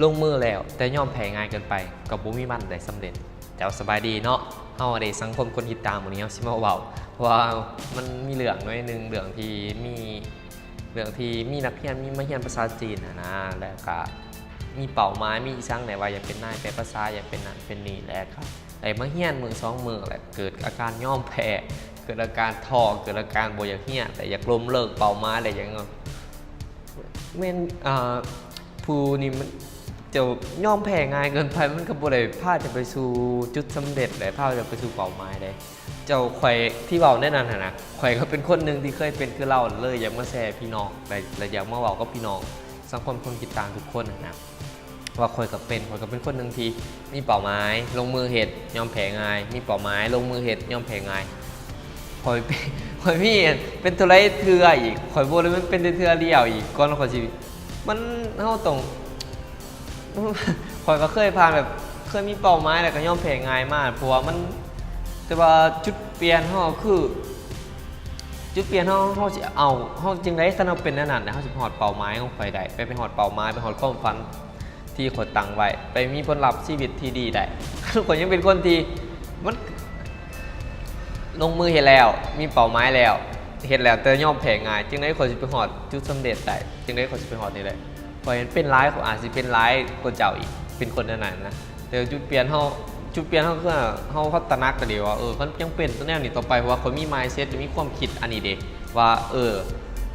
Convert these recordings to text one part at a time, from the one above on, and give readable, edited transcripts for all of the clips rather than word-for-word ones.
ลงมือแล้วแต่ย่อมแพ้ง่ายเกินไปกับบุมีมันได้สำเร็จแต่สบายดีเนาะเฮาได้สังคมคนติดตามวันนี้เฮาสิมาเว้าเพราะว่ามันมีเรื่องน้อยนึงเรื่องที่มีนักเรียนมีมาเรียนภาษาจีนนะแล้วก็มีเป้าหมายมีอีสังไหนว่าอยากเป็นนายแปลภาษาอยากเป็นนั่นเป็นนี่แล้วครับไอ้มาเรียนมือ2มือแหละเกิดอาการย่อมแพ้เกิดอาการท้อเกิดอาการบ่อยากเรียนแต่อยากล้มเลิกเป้าหมายได้อย่างเงี้ยแม่นผู้นี่มันจะย่อมแพ้ง่ายเกินไปมันก็บ่ได้พาจะไปสู่จุดสำเร็จได้พาจะไปสู่เป้าหมายได้เจ้าข่อยที่เว้าแน่นอนนะข่อยก็เป็นคนหนึ่งที่เคยเป็นคือเราเลยอยากมาแชร์พี่น้องและอยากมาเว้ากับพี่น้องสังคมคนติดตามทุกคนนะว่าข่อยก็เป็นคนหนึ่งที่มีเป้าหมายลงมือเฮ็ดย่อมแพ้ง่ายมีเป้าหมายลงมือเฮ็ดย่อมแพ้ง่ายข่อยมีเป็นตัวไรเทื่ออีกข่อยบ่ได้มันเป็นเทื่อเดียวอีกก่อนข่อยสิมันเฮาต้องข่อยก็เคยผ่านแบบเคยมีเป้าหมายแล้วก็ย่อมแพ้ง่ายมากเพราะว่ามันแต่ว่าจุดเปลี่ยนเฮาคือจุดเปลี่ยนเฮาสิเอาเฮาจึงได้ถ้าเราเป็นนั่นน่ะเฮาสิฮอดเป้าหมายของข่อยได้ไปฮอดเป้าหมายไปฮอดความฝันที่ข่อยตั้งไว้ไปมีผลลัพธ์ชีวิตที่ดีได้ข่อยยังเป็นคนที่มันลงมือเฮ็ดแล้วมีเป้าหมายแล้วเฮ็ดแล้วแต่ย่อมแพ้ง่ายจึงได้ข่อยสิไปฮอดจุดสำเร็จได้จึงได้ข่อยสิไปฮอดนี่ได้ข่อยเป็นหลายข่อยอาจสิเป็นหลายกว่าเจ้าอีกเป็นคนนั้นนะแต่จุดเปลี่ยนเฮาคือเฮาตระหนักก็ดีว่าเพิ่นยังเป็นตัวแนวนี้ต่อไปเพราะว่าเขามี mindset มีความคิดอันนี้เด้ว่า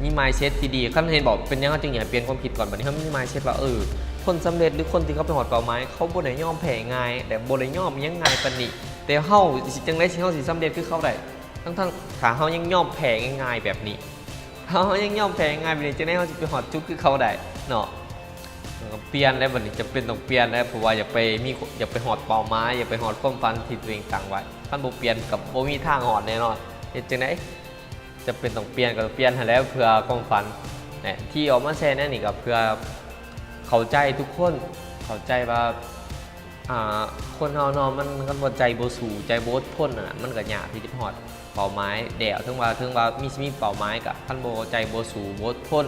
มี mindset ที่ดีคันเห็นบอกเป็นยังไงจึงอยากเปลี่ยนความคิดก่อนบัดนี้เฮามี mindset ว่าคนสำเร็จหรือคนที่เขาไปฮอดเป้าหมายเขาบ่ได้ยอมแพ้ง่ายแต่บ่ได้ยอมยังง่ายปานนี้แต่เฮาสิจังได๋สิเฮาสิสำเร็จคือเขาได้ทั้งถ้าเฮายังยอมแพ้ง่ายๆแบบนี้เฮายังยอมแพ้ง่ายแบบนี้จังได๋เฮาสิไปฮอดจุดคือเขาได้เนาะเปลี่ยนแล้วบัดนี้จะเป็นต้องเปลี่ยนแล้วเพราะว่าอยากไปฮอดเป้าหมายอยากไปฮอดความฝันที่ตัวเองตั้งไว้คันบ่เปลี่ยนก็บ่มีทางฮอดแน่นอนเฮ็ดจังได๋จะเป็นต้องเปลี่ยนก็เปลี่ยนให้แล้วเพื่อความฝันที่ออกมาแชร์แน่นี่ก็เพื่อเข้าใจทุกคนเข้าใจว่าคนเฮาเนาะมันบ่ใจบ่สู้ใจบ่อดทนน่ะมันก็ยากที่จะฮอดเป้าหมายแล้วถึงว่ามีเป้าหมายก็คันบ่ใจบ่สู้บ่อดทน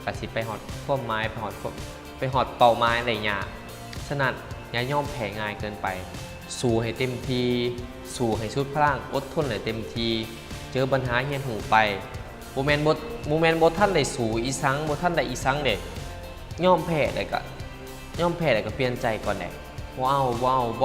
ก็สิไปฮอดความหมายไปฮอดเป้าหมายได้ยากฉะนั้นอย่ายอมแพ้ง่ายเกินไปสู้ให้เต็มที่สู้ให้สุดพลังอดทนให้เต็มที่เจอปัญหาเฮียนหูไปบ่แม่นบ่ทันได้สู้อีสังบ่ทันได้อีสังเด้ยอมแพ้ได้ก็เปลี่ยนใจก่อนได้บ่เอ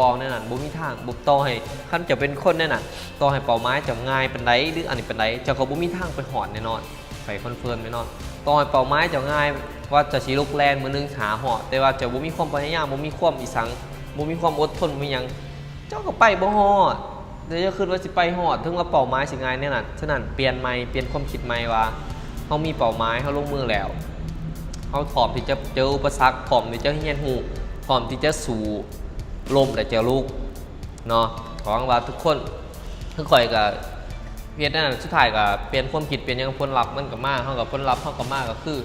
าแน่นั่นบ่มีทางบ่ต่อให้คันจะเป็นคนแน่น่ะต่อให้เป้าหมายจะง่ายปานใดหรืออันนี้ปานใดเจ้าก็บ่มีทางไปฮอดแน่นอนไปคอนเฟิร์มแน่นอนต่อให้เป้าหมายจะง่ายว่าจะสิลุกแล่นมื้อนึงหาฮอดแต่ว่าเจ้าบ่มีความพยายามบ่มีความอีสังบ่มีความอดทนบ่มีหยังเจ้าก็ไปบ่ฮอดเดี๋ยวจะคิดว่าสิไปฮอดถึงว่าเป้าหมายสิง่ายแน่นั่นฉะนั้นเปลี่ยนใหม่เปลี่ยนความคิดใหม่ว่าเฮามีเป้าหมายเฮาลงมือแล้วเฮาพร้อมที่จะเจออุปสรรคพร้อมที่จะเรียนรู้พร้อมที่จะสู้ลมและเจอลูกเนาะหวังว่าทุกคนทุกข่อยก็เพียรนั่นสุดท้ายก็เปลี่ยนความคิดเปลี่ยนยังผลลัพธ์มันก็มาเฮากับผลลัพธ์เฮาก็มาก็คือ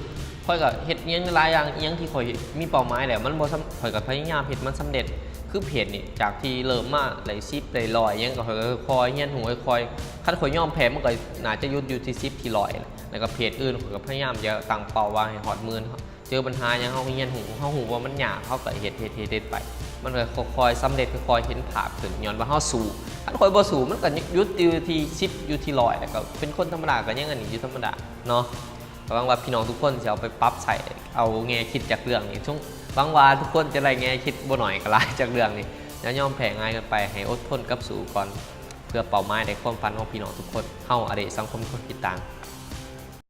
ข่อยก็เฮ็ดอีหยังหลายอย่างอีหยังที่ข่อยมีเป้าหมายแล้วมันบ่ข่อยก็พยายามเฮ็ดมันสำเร็จคือเพจนี่จากที่เริ่มมาได้10ได้100ยังก็ค่อยๆเรียนรู้ค่อยๆคันข่อยยอมแพ้มันก็น่าจะหยุดอยู่ที่10ที่100แล้วก็เพจอื่นข่อยก็พยายามจะตั้งเป้าว่าให้ฮอด10,000เจอปัญหาหยังเฮาเรียนรู้เฮาฮู้ว่ามันยากเฮาก็เฮ็ดไปมันก็ค่อยๆสำเร็จค่อยๆเห็นภาพขึ้นย้อนว่าเฮาสู้คันค่อยบ่สู้มันก็หยุดอยู่ที่10อยู่ที่100แล้วก็เป็นคนธรรมดาก็ยังอันนี้อยู่ธรรมดาเนาะหวังว่าพี่น้องทุกคนจะเอาไปปรับใช้เอาแง่คิดจากเรื่องนี้ช่วงหวังว่าทุกคนจะได้แง่คิดบ่หน่อยก็หลายจากเรื่องนี้อย่ายอมแพ้ง่ายกันไปให้อดทนกับสู้ก่อนเพื่อเป้าหมายในความฝันของพี่น้องทุกคนเฮาอดีตสังคมคนติดตาม